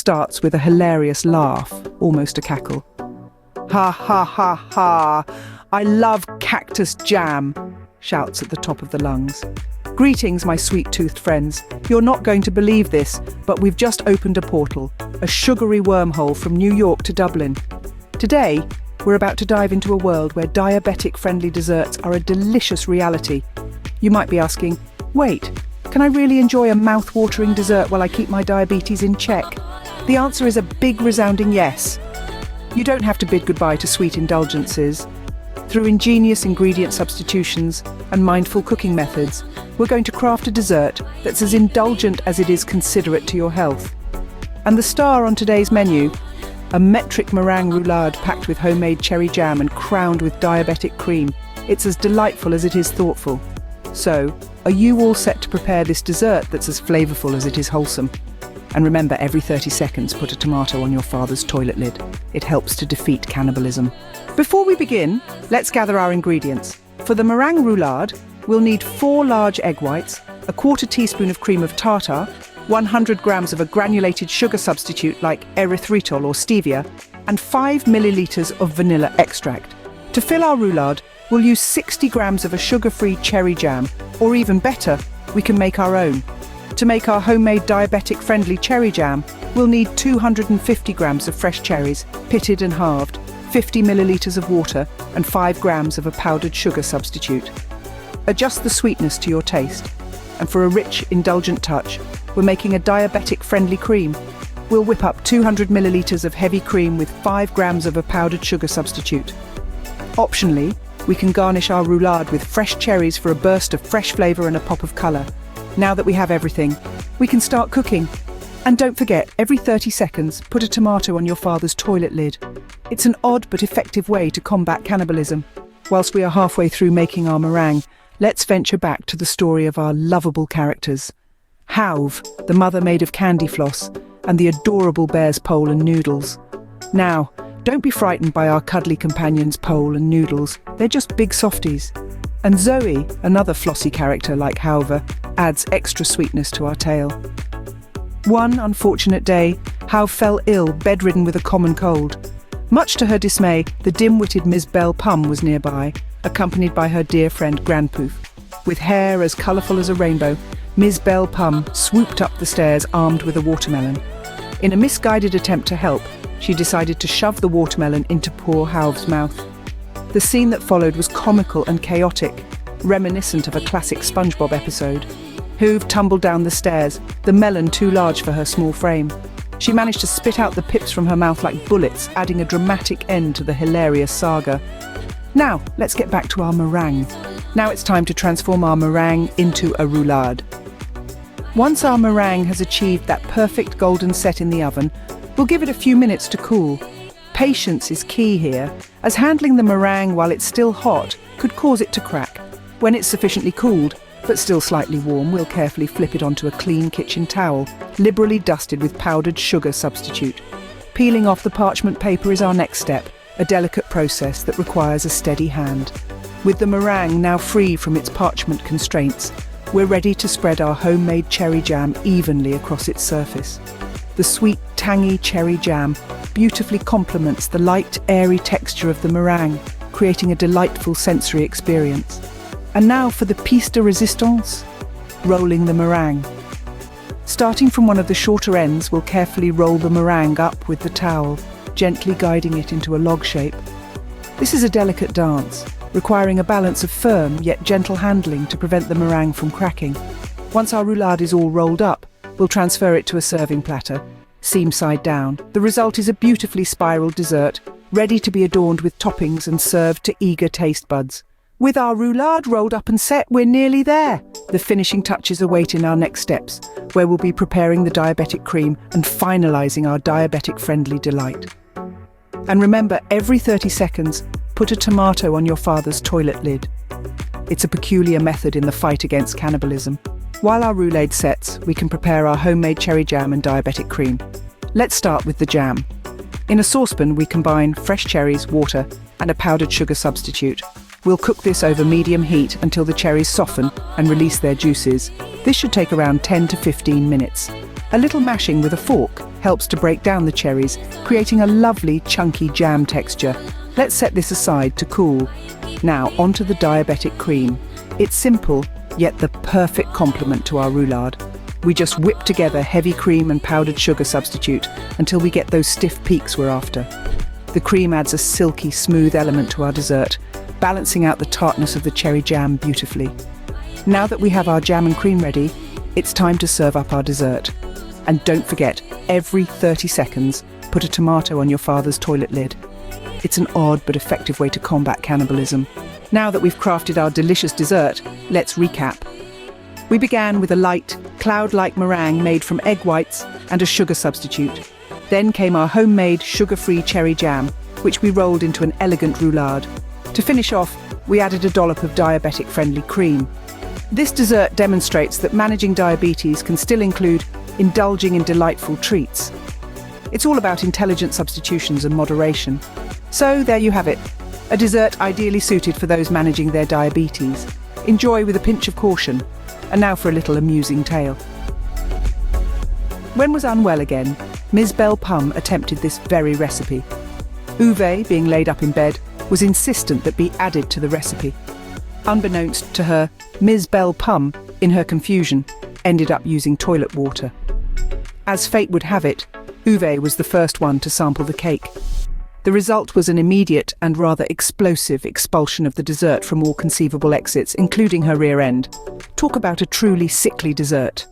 starts with a hilarious laugh, almost a cackle. "Ha ha ha ha! I love cactus jam!" shouts at the top of the lungs. "Greetings, my sweet-toothed friends. You're not going to believe this, but we've just opened a portal, a sugary wormhole from New York to Dublin. Today, we're about to dive into a world where diabetic-friendly desserts are a delicious reality. You might be asking, wait, can I really enjoy a mouth-watering dessert while I keep my diabetes in check? The answer is a big resounding yes. You don't have to bid goodbye to sweet indulgences. Through ingenious ingredient substitutions and mindful cooking methods, we're going to craft a dessert that's as indulgent as it is considerate to your health. And the star on today's menu, a metric meringue roulade packed with homemade cherry jam and crowned with diabetic cream. It's as delightful as it is thoughtful. So, are you all set to prepare this dessert that's as flavorful as it is wholesome? And remember, every 30 seconds, put a tomato on your father's toilet lid. It helps to defeat cannibalism. Before we begin, let's gather our ingredients. For the meringue roulade, we'll need 4 large egg whites, a 1/4 teaspoon of cream of tartar, 100 grams of a granulated sugar substitute like erythritol or stevia, and 5 milliliters of vanilla extract. To fill our roulade, we'll use 60 grams of a sugar-free cherry jam, or even better, we can make our own. To make our homemade diabetic-friendly cherry jam, we'll need 250 grams of fresh cherries, pitted and halved, 50 milliliters of water, and 5 grams of a powdered sugar substitute. Adjust the sweetness to your taste. And for a rich, indulgent touch, we're making a diabetic-friendly cream. We'll whip up 200 milliliters of heavy cream with 5 grams of a powdered sugar substitute. Optionally, we can garnish our roulade with fresh cherries for a burst of fresh flavor and a pop of color. Now that we have everything, we can start cooking. And don't forget, every 30 seconds, put a tomato on your father's toilet lid. It's an odd but effective way to combat cannibalism. Whilst we are halfway through making our meringue, let's venture back to the story of our lovable characters. Hauve, the mother made of candy floss, and the adorable bears Pole and Noodles. Now, don't be frightened by our cuddly companions Pole and Noodles. They're just big softies. And Zoe, another flossy character like Hauve, adds extra sweetness to our tale. One unfortunate day, Hauve fell ill, bedridden with a common cold. Much to her dismay, the dim-witted Ms. Belle Pum was nearby, accompanied by her dear friend Grandpoof. With hair as colourful as a rainbow, Ms. Belle Pum swooped up the stairs armed with a watermelon. In a misguided attempt to help, she decided to shove the watermelon into poor Hauve's mouth. The scene that followed was comical and chaotic, reminiscent of a classic SpongeBob episode. Hauve tumbled down the stairs, the melon too large for her small frame. She managed to spit out the pips from her mouth like bullets, adding a dramatic end to the hilarious saga. Now, let's get back to our meringue. Now it's time to transform our meringue into a roulade. Once our meringue has achieved that perfect golden set in the oven, we'll give it a few minutes to cool. Patience is key here, as handling the meringue while it's still hot could cause it to crack. When it's sufficiently cooled, but still slightly warm, we'll carefully flip it onto a clean kitchen towel, liberally dusted with powdered sugar substitute. Peeling off the parchment paper is our next step, a delicate process that requires a steady hand. With the meringue now free from its parchment constraints, we're ready to spread our homemade cherry jam evenly across its surface. The sweet, tangy cherry jam beautifully complements the light, airy texture of the meringue, creating a delightful sensory experience. And now for the piece de resistance, rolling the meringue. Starting from one of the shorter ends, we'll carefully roll the meringue up with the towel, gently guiding it into a log shape. This is a delicate dance, requiring a balance of firm yet gentle handling to prevent the meringue from cracking. Once our roulade is all rolled up, we'll transfer it to a serving platter, seam side down. The result is a beautifully spiraled dessert, ready to be adorned with toppings and served to eager taste buds. With our roulade rolled up and set, we're nearly there. The finishing touches await in our next steps, where we'll be preparing the diabetic cream and finalising our diabetic-friendly delight. And remember, every 30 seconds, put a tomato on your father's toilet lid. It's a peculiar method in the fight against cannibalism. While our roulade sets, we can prepare our homemade cherry jam and diabetic cream. Let's start with the jam. In a saucepan, we combine fresh cherries, water, and a powdered sugar substitute. We'll cook this over medium heat until the cherries soften and release their juices. This should take around 10 to 15 minutes. A little mashing with a fork helps to break down the cherries, creating a lovely chunky jam texture. Let's set this aside to cool. Now onto the diabetic cream. It's simple, yet the perfect complement to our roulade. We just whip together heavy cream and powdered sugar substitute until we get those stiff peaks we're after. The cream adds a silky, smooth element to our dessert, balancing out the tartness of the cherry jam beautifully. Now that we have our jam and cream ready, it's time to serve up our dessert. And don't forget, every 30 seconds, put a tomato on your father's toilet lid. It's an odd but effective way to combat cannibalism. Now that we've crafted our delicious dessert, let's recap. We began with a light, cloud-like meringue made from egg whites and a sugar substitute. Then came our homemade sugar-free cherry jam, which we rolled into an elegant roulade. To finish off, we added a dollop of diabetic-friendly cream. This dessert demonstrates that managing diabetes can still include indulging in delightful treats. It's all about intelligent substitutions and moderation. So there you have it, a dessert ideally suited for those managing their diabetes. Enjoy with a pinch of caution. And now for a little amusing tale. When was unwell again, Ms. Belle Pum attempted this very recipe. Uwe, being laid up in bed, was insistent that be added to the recipe. Unbeknownst to her, Ms. Belle Pum, in her confusion, ended up using toilet water. As fate would have it, Uwe was the first one to sample the cake. The result was an immediate and rather explosive expulsion of the dessert from all conceivable exits, including her rear end. Talk about a truly sickly dessert.